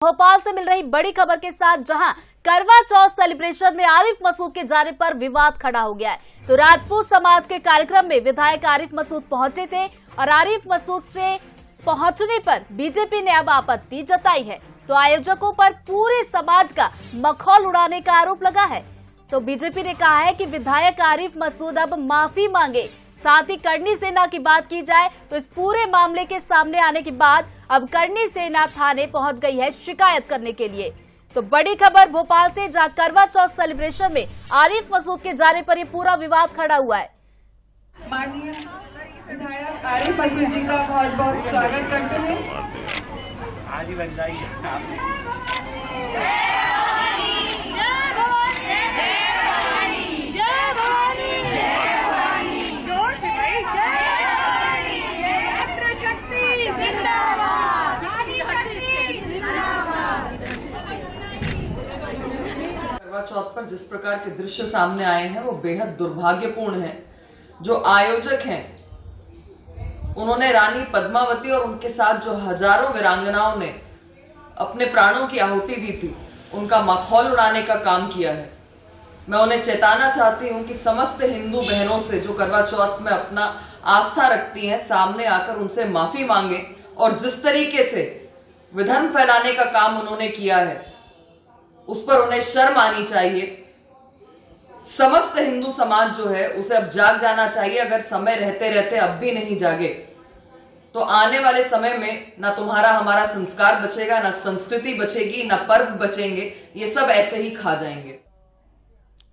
भोपाल से मिल रही बड़ी खबर के साथ, जहां करवा चौथ सेलिब्रेशन में आरिफ मसूद के जाने पर विवाद खड़ा हो गया है। तो राजपूत समाज के कार्यक्रम में विधायक आरिफ मसूद पहुंचे थे और आरिफ मसूद से पहुंचने पर बीजेपी ने अब आपत्ति जताई है। तो आयोजकों पर पूरे समाज का मखौल उड़ाने का आरोप लगा है। तो बीजेपी ने कहा है कि विधायक आरिफ मसूद अब माफी मांगे। साथ ही करनी सेना की बात की जाए तो इस पूरे मामले के सामने आने के बाद अब करनी सेना थाने पहुंच गई है शिकायत करने के लिए। तो बड़ी खबर भोपाल से, जहां करवा चौथ सेलिब्रेशन में आरिफ मसूद के जाने पर ये पूरा विवाद खड़ा हुआ है। माननीय विधायक आरिफ मसूद जी का बहुत बहुत स्वागत करते हैं। आज ही बन जाएगी। करवा चौथ पर जिस प्रकार के दृश्य सामने आए हैं वो बेहद दुर्भाग्यपूर्ण है। जो आयोजक हैं उन्होंने रानी पद्मावती और उनके साथ जो हजारों वीरांगनाओं ने अपने प्राणों की आहुति दी थी, उनका मखौल उड़ाने का काम किया है। मैं उन्हें चेताना चाहती हूं कि समस्त हिंदू बहनों से जो करवा चौथ में अपना आस्था रखती हैं, सामने आकर उनसे माफी मांगे और जिस तरीके से विधर्म फैलाने का काम उन्होंने किया है उस पर उन्हें शर्म आनी चाहिए। समस्त हिंदू समाज जो है उसे अब जाग जाना चाहिए। अगर समय रहते रहते अब भी नहीं जागे तो आने वाले समय में ना तुम्हारा हमारा संस्कार बचेगा, ना संस्कृति बचेगी, ना पर्व बचेंगे। ये सब ऐसे ही खा जाएंगे।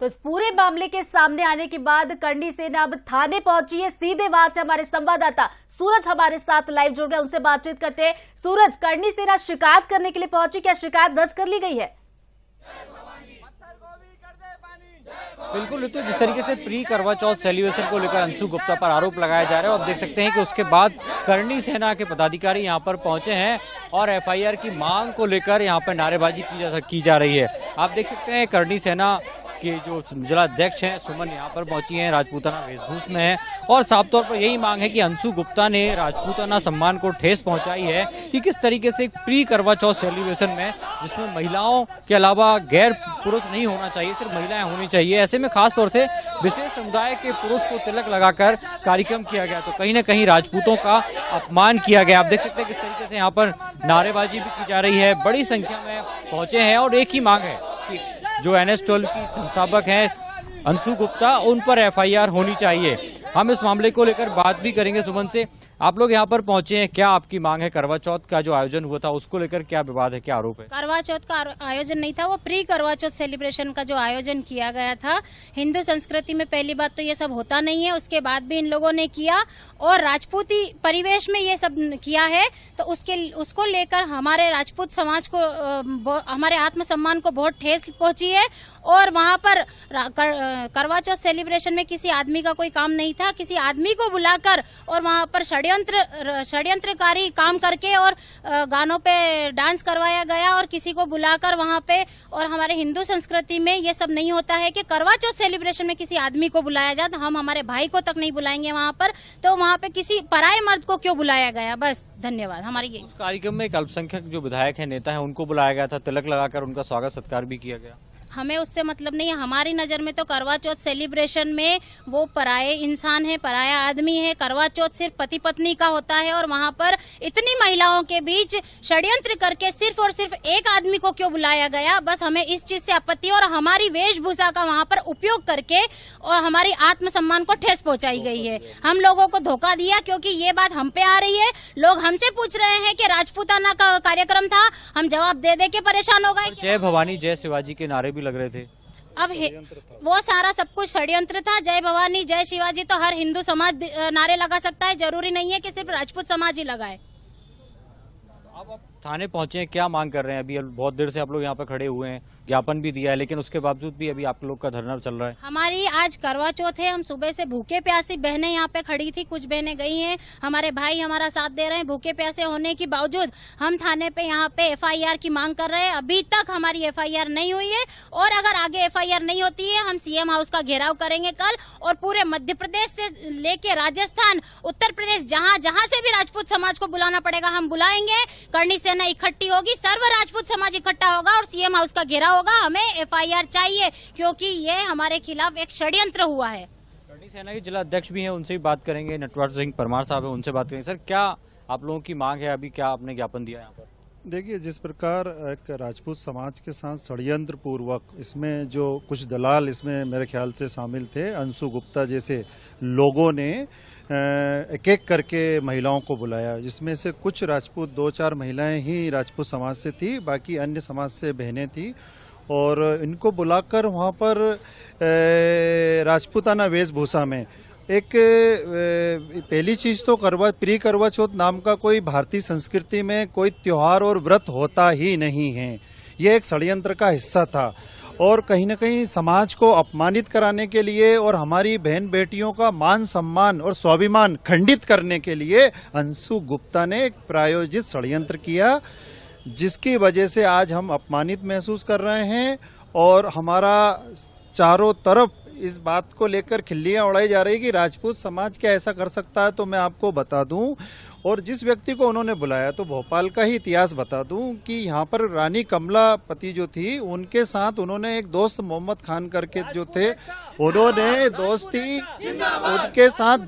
तो इस पूरे मामले के सामने आने के बाद करनी सेना अब थाने पहुंची है। सीधे वहां से हमारे संवाददाता सूरज हमारे साथ लाइव जुड़ गए, उनसे बातचीत करते हैं। सूरज, करनी सेना शिकायत करने के लिए पहुंची, क्या शिकायत दर्ज कर ली गई है? बिल्कुल ऋतु, जिस तरीके से प्री करवा चौथ सेलिब्रेशन को लेकर अंशु गुप्ता पर आरोप लगाया जा रहा है, आप देख सकते हैं कि उसके बाद करनी सेना के पदाधिकारी यहां पर पहुंचे हैं और एफआईआर की मांग को लेकर यहां पर नारेबाजी की जा रही है। आप देख सकते हैं करनी सेना के जो जिला अध्यक्ष हैं सुमन यहाँ पर पहुंची हैं, राजपूताना वेशभूष में है और साफ तौर पर यही मांग है कि अंशु गुप्ता ने राजपूताना सम्मान को ठेस पहुंचाई है कि किस तरीके से प्री करवा चौथ सेलिब्रेशन में, जिसमें महिलाओं के अलावा गैर पुरुष नहीं होना चाहिए, सिर्फ महिलाएं होनी चाहिए, ऐसे में खास तौर से विशेष समुदाय के पुरुष को तिलक लगाकर कार्यक्रम किया गया। तो कहीं न कहीं राजपूतों का अपमान किया गया। आप देख सकते हैं किस तरीके से यहाँ पर नारेबाजी भी की जा रही है, बड़ी संख्या में पहुंचे हैं और एक ही मांग है कि जो NS-12 की संस्थापक हैं अंशु गुप्ता, उन पर एफआईआर होनी चाहिए। हम इस मामले को लेकर बात भी करेंगे सुमन से। आप लोग यहाँ पर पहुंचे हैं, क्या आपकी मांग है? करवा चौथ का जो आयोजन हुआ था उसको लेकर क्या विवाद है, क्या आरोप है? करवा चौथ का आयोजन नहीं था, वो प्री करवा चौथ सेलिब्रेशन का जो आयोजन किया गया था। हिंदू संस्कृति में पहली बात तो ये सब होता नहीं है, उसके बाद भी इन लोगों ने किया और राजपूती परिवेश में ये सब किया है। तो उसको लेकर हमारे राजपूत समाज को, हमारे आत्मसम्मान को बहुत ठेस पहुंची है। और वहाँ पर करवा चौथ सेलिब्रेशन में किसी आदमी का कोई काम नहीं था, किसी आदमी को बुलाकर और वहाँ पर षड्यंत्रकारी काम करके और गानों पे डांस करवाया गया और किसी को बुलाकर वहाँ पे। और हमारे हिंदू संस्कृति में ये सब नहीं होता है कि करवा चौथ सेलिब्रेशन में किसी आदमी को बुलाया जाए। तो हम हमारे भाई को तक नहीं बुलाएंगे वहाँ पर, तो वहाँ पे किसी पराये मर्द को क्यों बुलाया गया? बस धन्यवाद। हमारी ये उस कार्यक्रम में एक अल्पसंख्यक जो विधायक है, नेता है, उनको बुलाया गया था, तिलक लगाकर उनका स्वागत सत्कार भी किया गया। हमें उससे मतलब नहीं है। हमारी नज़र में तो करवा चौथ सेलिब्रेशन में वो पराये इंसान है, पराया आदमी है। करवा चौथ सिर्फ पति पत्नी का होता है और वहाँ पर इतनी महिलाओं के बीच षड्यंत्र करके सिर्फ और सिर्फ एक आदमी को क्यों बुलाया गया? बस हमें इस चीज से आपत्ति और हमारी वेशभूषा का वहाँ पर उपयोग करके और हमारी आत्मसम्मान को ठेस पहुंचाई गई है। हम लोगों को धोखा दिया, क्योंकि ये बात हम पे आ रही है। लोग हमसे पूछ रहे हैं कि राजपूताना का कार्यक्रम था, हम जवाब दे दे के परेशान हो गए। जय भवानी जय शिवाजी के नारे भी लग रहे थे। अब वो सारा सब कुछ षड्यंत्र था। जय भवानी जय शिवाजी तो हर हिंदू समाज नारे लगा सकता है, जरूरी नहीं है कि सिर्फ राजपूत समाज ही लगाए। अब थाने पहुंचे हैं, क्या मांग कर रहे हैं? अभी बहुत देर से आप लोग यहाँ पर खड़े हुए हैं, ज्ञापन भी दिया है, लेकिन उसके बावजूद भी अभी आप लोग का धरना चल रहा है। हमारी आज करवा चौथ है, हम सुबह से भूखे प्यासी बहनें यहाँ पे खड़ी थी, कुछ बहनें गई हैं, हमारे भाई हमारा साथ दे रहे हैं। भूखे प्यासे होने के बावजूद हम थाने पे यहाँ पे एफआईआर की मांग कर रहे हैं। अभी तक हमारी एफआईआर नहीं हुई है और अगर आगे एफआईआर नहीं होती है हम सीएम हाउस का घेराव करेंगे कल, और पूरे मध्य प्रदेश से लेके राजस्थान, उत्तर प्रदेश, जहाँ जहाँ से भी राजपूत समाज को बुलाना पड़ेगा हम बुलाएंगे। करनी सेना सेना इकट्ठी होगी, सर्व राजपूत समाज इकट्ठा होगा और सीएम हाउस का घेराव होगा। हमें एफआईआर चाहिए क्योंकि ये हमारे खिलाफ एक षड्यंत्र हुआ है। करणी सेना के जिला अध्यक्ष भी हैं, उनसे भी बात करेंगे। नटवर सिंह परमार साहब है, उनसे बात करेंगे। सर, क्या आप लोगों की मांग है? अभी क्या आपने ज्ञापन दिया यहाँ पर? देखिए, जिस प्रकार एक राजपूत समाज के साथ षड्यंत्र पूर्वक इसमें जो कुछ दलाल इसमें मेरे ख्याल से शामिल थे, अंशु गुप्ता जैसे लोगों ने एक एक करके महिलाओं को बुलाया, जिसमें से कुछ राजपूत 2-4 महिलाएं ही राजपूत समाज से थी, बाकी अन्य समाज से बहनें थी। और इनको बुलाकर वहाँ पर राजपूताना वेशभूषा में एक पहली चीज तो प्री करवा चौथ नाम का कोई भारतीय संस्कृति में कोई त्योहार और व्रत होता ही नहीं है। यह एक षड्यंत्र का हिस्सा था और कहीं न कहीं समाज को अपमानित कराने के लिए और हमारी बहन बेटियों का मान सम्मान और स्वाभिमान खंडित करने के लिए अंशु गुप्ता ने एक प्रायोजित षड्यंत्र किया, जिसकी वजह से आज हम अपमानित महसूस कर रहे हैं और हमारा चारों तरफ इस बात को लेकर खिल्लियां उड़ाई जा रही कि राजपूत समाज क्या ऐसा कर सकता है। तो मैं आपको बता दूं, और जिस व्यक्ति को उन्होंने बुलाया तो भोपाल का ही इतिहास बता दूं कि यहाँ पर रानी कमलापति जो थी, उनके साथ उन्होंने एक दोस्त मोहम्मद खान करके जो थे, उन्होंने दोस्ती उनके साथ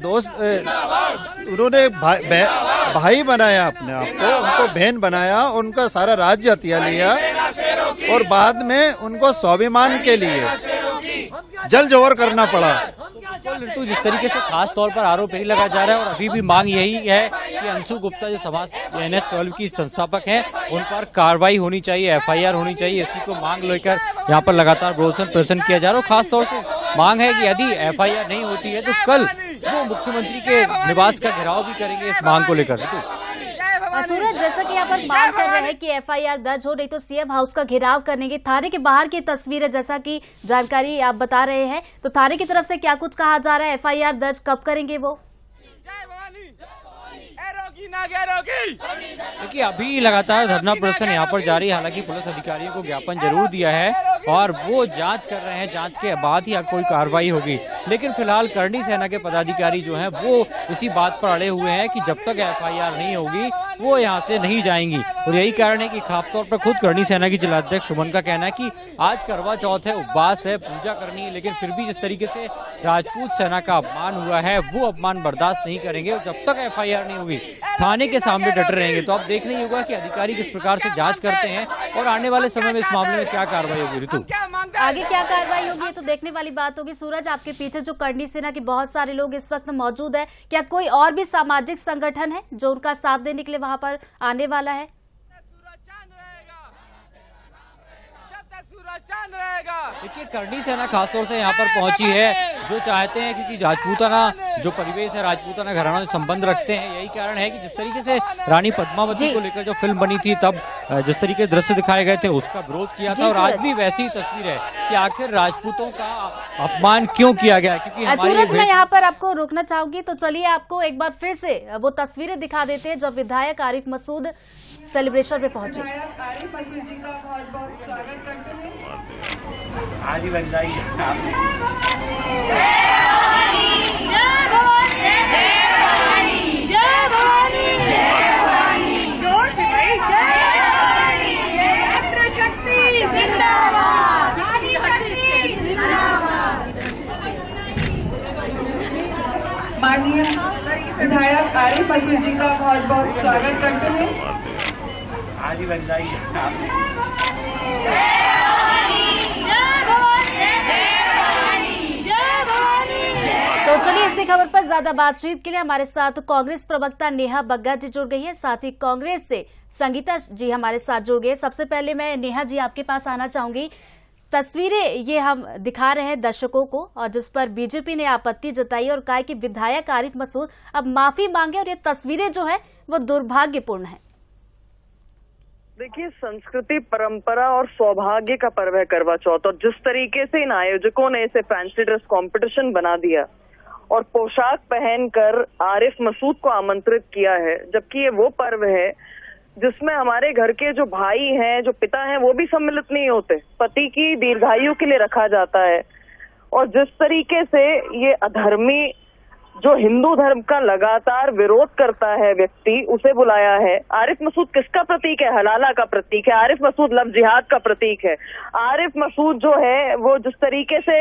उन्होंने भाई बनाया अपने आप को, उनको बहन बनाया, उनका सारा राज्य हथिया लिया और बाद में उनको स्वाभिमान के लिए जल जोहर करना पड़ा। ऋतु, जिस तरीके से खास तौर पर आरोप यही लगाया जा रहा है और अभी भी मांग यही है कि अंशु गुप्ता जो समाज NS-12 की संस्थापक हैं, उन पर कार्रवाई होनी चाहिए, एफआईआर होनी चाहिए। इसी को मांग लेकर यहाँ पर लगातार विरोध प्रदर्शन किया जा रहा है। खास तौर से मांग है कि यदि एफआईआर नहीं होती है तो कल वो मुख्यमंत्री के निवास का घेराव भी करेंगे इस मांग को लेकर। सूरज, जैसा कि यहाँ पर मांग कर रहे हैं कि एफआईआर दर्ज हो, नहीं तो सीएम हाउस का घेराव करने की थाने के बाहर की तस्वीरें, जैसा कि जानकारी आप बता रहे हैं, तो थाने की तरफ से क्या कुछ कहा जा रहा है? एफआईआर दर्ज कब करेंगे वो? देखिए, अभी लगातार धरना प्रदर्शन यहाँ पर जारी है। हालांकि पुलिस अधिकारियों को ज्ञापन जरूर दिया है और वो जांच कर रहे हैं, जांच के बाद ही कोई कार्रवाई होगी। लेकिन फिलहाल करणी सेना के पदाधिकारी जो हैं वो इसी बात पर अड़े हुए हैं कि जब तक एफआईआर नहीं होगी वो यहाँ से नहीं जाएंगी। और यही कारण है कि खास तौर पर खुद करणी सेना की जिलाध्यक्ष सुमन का कहना है कि आज करवा चौथ है, उपवास है, पूजा करनी है, लेकिन फिर भी जिस तरीके से राजपूत सेना का अपमान हुआ है वो अपमान बर्दाश्त नहीं करेंगे और जब तक एफआईआर नहीं होगी थाने के सामने डटे रहेंगे। तो अब देखना ही होगा कि अधिकारी किस प्रकार से जांच करते हैं और आने वाले समय में इस मामले में क्या कार्रवाई होगी। ऋतु, आगे क्या कार्रवाई होगी तो देखने वाली बात होगी। सूरज, आपके पीछे जो करणी सेना के बहुत सारे लोग इस वक्त मौजूद है, क्या कोई और भी सामाजिक संगठन है जो उनका साथ देने के लिए वहां पर आने वाला है? देखिए, करणी सेना खासतौर से यहाँ पर पहुंची है, जो चाहते हैं क्योंकि राजपूताना जो परिवेश है, राजपूताना घराना से संबंध रखते हैं। यही कारण है कि जिस तरीके से रानी पद्मावती को लेकर जो फिल्म बनी थी तब जिस तरीके के दृश्य दिखाए गए थे उसका विरोध किया था और आज भी वैसी ही तस्वीर है कि आखिर राजपूतों का अपमान क्यों किया गया। क्योंकि सूरज, मैं यहाँ पर आपको रोकना चाहूंगी, तो चलिए आपको एक बार फिर से वो तस्वीरें दिखा देते हैं जब विधायक आरिफ मसूद सेलिब्रेशन में पहुंचे। विधायक आरिफ मसूद जी का बहुत बहुत स्वागत करते हैं। आज ही बन जाएगी आपने। माननीय विधायक आरिफ मसूद जी का बहुत बहुत स्वागत करते हैं। आज ही बन जाएगी आपने। तो चलिए, इसी खबर पर ज्यादा बातचीत के लिए हमारे साथ कांग्रेस प्रवक्ता नेहा बग्गा जी जुड़ गई है, साथ ही कांग्रेस से संगीता जी हमारे साथ जुड़ गए। सबसे पहले मैं नेहा जी आपके पास आना चाहूंगी। तस्वीरें ये हम दिखा रहे हैं दर्शकों को और जिस पर बीजेपी ने आपत्ति जताई और कहा कि विधायक आरिफ मसूद अब माफी मांगे और ये तस्वीरें जो है वो दुर्भाग्यपूर्ण है। देखिए, संस्कृति, परंपरा और सौभाग्य का पर्व है करवा चौथ और जिस तरीके से इन आयोजकों ने इसे फैंसी ड्रेस कंपटीशन बना दिया और पोशाक पहनकर आरिफ मसूद को आमंत्रित किया है, जबकि ये वो पर्व है जिसमें हमारे घर के जो भाई हैं, जो पिता हैं, वो भी सम्मिलित नहीं होते। पति की दीर्घायु के लिए रखा जाता है और जिस तरीके से ये अधर्मी जो हिंदू धर्म का लगातार विरोध करता है व्यक्ति, उसे बुलाया है। आरिफ मसूद किसका प्रतीक है? हलाला का प्रतीक है। आरिफ मसूद लव जिहाद का प्रतीक है। आरिफ मसूद जो है वो जिस तरीके से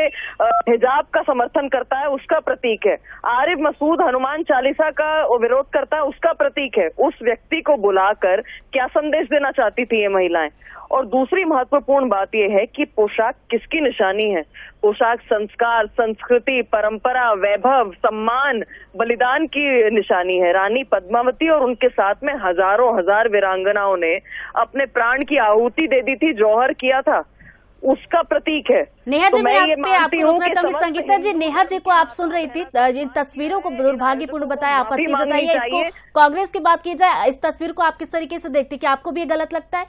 हिजाब का समर्थन करता है उसका प्रतीक है। आरिफ मसूद हनुमान चालीसा का विरोध करता है उसका प्रतीक है। उस व्यक्ति को बुलाकर क्या संदेश देना चाहती थी ये महिलाएं? और दूसरी महत्वपूर्ण बात यह है कि पोशाक किसकी निशानी है? पोशाक संस्कार, संस्कृति, परंपरा, वैभव, सम्मान, बलिदान की निशानी है। रानी पद्मावती और उनके साथ में हजारों हजार वीरांगनाओं ने अपने प्राण की आहुति दे दी थी, जौहर किया था, उसका प्रतीक है। नेहा जी, तो मैं ये आप पे आपको मानती हूँ रोकना कि चाहूंगी। संगीता जी, नेहा जी को आप सुन रही थी, जिन तस्वीरों को दुर्भाग्यपूर्ण बताया, आपत्ति जताइए, इसको कांग्रेस की बात की जाए, इस तस्वीर को आप किस तरीके से देखती, क्या आपको भी ये गलत लगता है?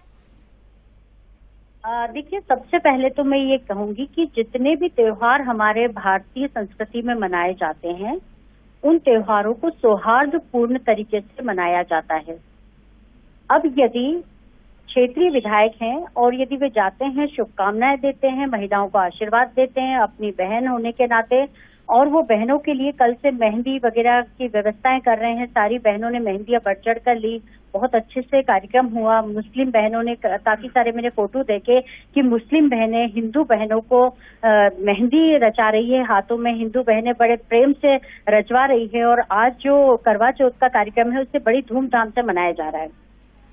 देखिए, सबसे पहले तो मैं ये कहूंगी कि जितने भी त्योहार हमारे भारतीय संस्कृति में मनाए जाते हैं, उन त्योहारों को सौहार्दपूर्ण तरीके से मनाया जाता है। अब यदि क्षेत्रीय विधायक हैं और यदि वे जाते हैं, शुभकामनाएं देते हैं, महिलाओं को आशीर्वाद देते हैं अपनी बहन होने के नाते, और वो बहनों के लिए कल से मेहंदी वगैरह की व्यवस्थाएं कर रहे हैं, सारी बहनों ने मेहंदियां बढ़ चढ़ कर ली, बहुत अच्छे से कार्यक्रम हुआ। मुस्लिम बहनों ने, काफी सारे मैंने फोटो देखे कि मुस्लिम बहनें हिंदू बहनों को मेहंदी रचा रही है, हाथों में हिंदू बहनें बड़े प्रेम से रचवा रही है। और आज जो करवा चौथ का कार्यक्रम है उसे बड़ी धूमधाम से मनाया जा रहा है।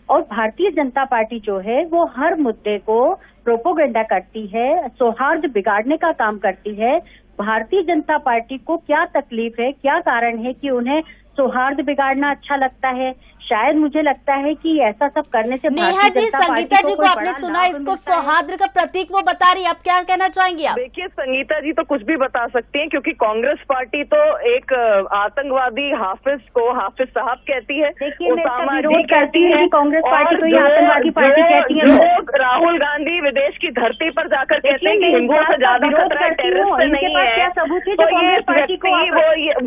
और भारतीय जनता पार्टी जो है वो हर मुद्दे को प्रोपोगेंडा करती है, सौहार्द बिगाड़ने का काम करती है। भारतीय जनता पार्टी को क्या तकलीफ है, क्या कारण है कि उन्हें सौहार्द बिगाड़ना अच्छा लगता है? शायद मुझे लगता है कि ऐसा सब करने से नेहा जी, संगीता जी को आपने सुना, इसको सौहार्द का प्रतीक वो बता रही है, आप क्या कहना चाहेंगी आप? देखिए, संगीता जी तो कुछ भी बता सकती हैं, क्योंकि कांग्रेस पार्टी तो एक आतंकवादी हाफिज को हाफिज साहब कहती है, उसामा विरोध करती है। कांग्रेस पार्टी तो ये आतंकवादी पार्टी कहती है। लोग राहुल गांधी विदेश की धरती पर जाकर कहते हैं कि हिंदुओं से ज्यादा खतरा है, टेररिस्ट नहीं है, क्या सबूत है तो जो कांग्रेस पार्टी को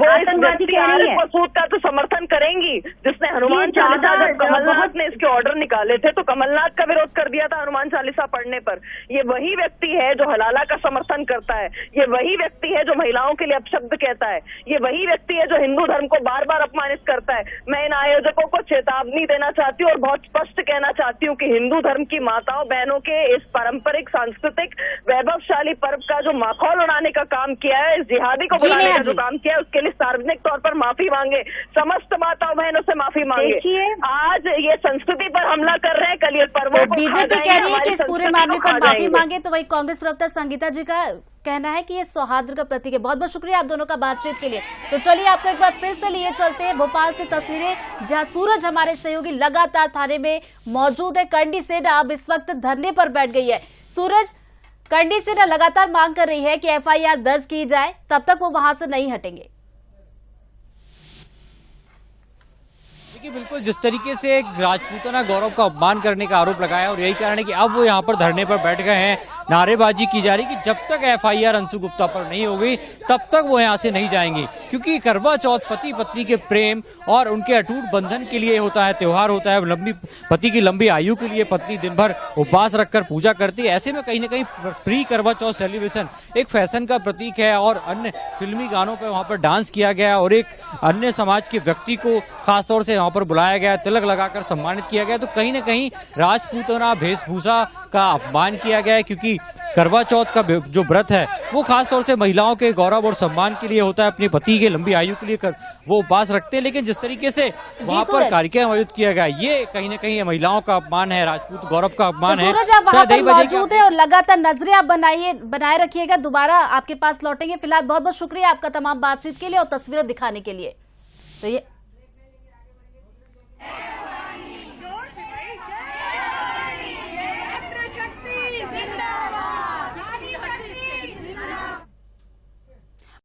आतंकवादी कह रही है? मसूद का तो समर्थन करेंगी, जिसने हनुमान चालीसा, जब कमलनाथ ने इसके ऑर्डर निकाले थे तो कमलनाथ का विरोध कर दिया था हनुमान चालीसा पढ़ने पर। ये वही व्यक्ति है जो हलाला का समर्थन करता है, ये वही व्यक्ति है जो महिलाओं के लिए अपशब्द कहता है, ये वही व्यक्ति है जो हिंदू धर्म को बार बार अपमानित करता है। मैं इन आयोजकों को चेतावनी देना चाहती हूँ और बहुत स्पष्ट कहना चाहती हूँ कि हिंदू धर्म की माताओं बहनों के इस पारंपरिक सांस्कृतिक वैभवशाली पर्व का जो माखौल उड़ाने का काम किया है, इस जिहादी को बुलाने का जो काम किया है, उसके लिए सार्वजनिक तौर पर माफी मांगे, समस्त माताओं बहनों से माफी मांगे। आज ये संस्कृति पर हमला कर रहे हैं, कल ये पर्वों को बीजेपी कह रही है कि इस पूरे मामले पर माफी मांगे, तो वही कांग्रेस प्रवक्ता संगीता जी का कहना है कि ये सौहार्द का प्रतीक है। बहुत बहुत शुक्रिया आप दोनों का बातचीत के लिए। तो चलिए आपको एक बार फिर से लिए चलते हैं भोपाल से तस्वीरें, जहां सूरज हमारे सहयोगी लगातार थाने में मौजूद है। करणी सेना अब इस वक्त धरने पर बैठ गई है। सूरज, करणी सेना लगातार मांग कर रही है कि एफआईआर दर्ज की जाए, तब तक वो वहां से नहीं हटेंगे। देखिए, बिल्कुल जिस तरीके से राजपूताना गौरव का अपमान करने का आरोप लगाया, और यही कारण है कि अब वो यहाँ पर धरने पर बैठ गए हैं। नारेबाजी की जा रही कि जब तक एफआईआर अंशु गुप्ता पर नहीं होगी तब तक वो यहाँ से नहीं जाएंगी, क्योंकि करवा चौथ पति पत्नी के प्रेम और उनके अटूट बंधन के लिए होता है, त्योहार होता है। लंबी पति की लंबी आयु के लिए पत्नी दिन भर उपवास रखकर पूजा करती है। ऐसे में कहीं ना कहीं प्री करवा चौथ सेलिब्रेशन एक फैशन का प्रतीक है, और अन्य फिल्मी गानों पर वहाँ पर डांस किया गया, और एक अन्य समाज के व्यक्ति को खासतौर से वहाँ पर बुलाया गया, तिलक लगाकर सम्मानित किया गया। तो कहीं ना कहीं राजपूताना वेशभूषा का अपमान किया गया है, क्योंकि करवा चौथ का जो व्रत है वो खासतौर से महिलाओं के गौरव और सम्मान के लिए होता है, अपने पति के लंबी आयु के लिए वो उपवास रखते हैं। लेकिन जिस तरीके से वहाँ पर कार्यक्रम आयोजित किया गया, ये कहीं ना कहीं महिलाओं का अपमान है, राजपूत गौरव का अपमान है। सूरज, आप वहाँ पर मौजूद है और लगातार नजरें आप बनाए रखिएगा, दोबारा आपके पास लौटेंगे। फिलहाल बहुत बहुत शुक्रिया आपका तमाम बातचीत के लिए और तस्वीरें दिखाने के लिए। तो ये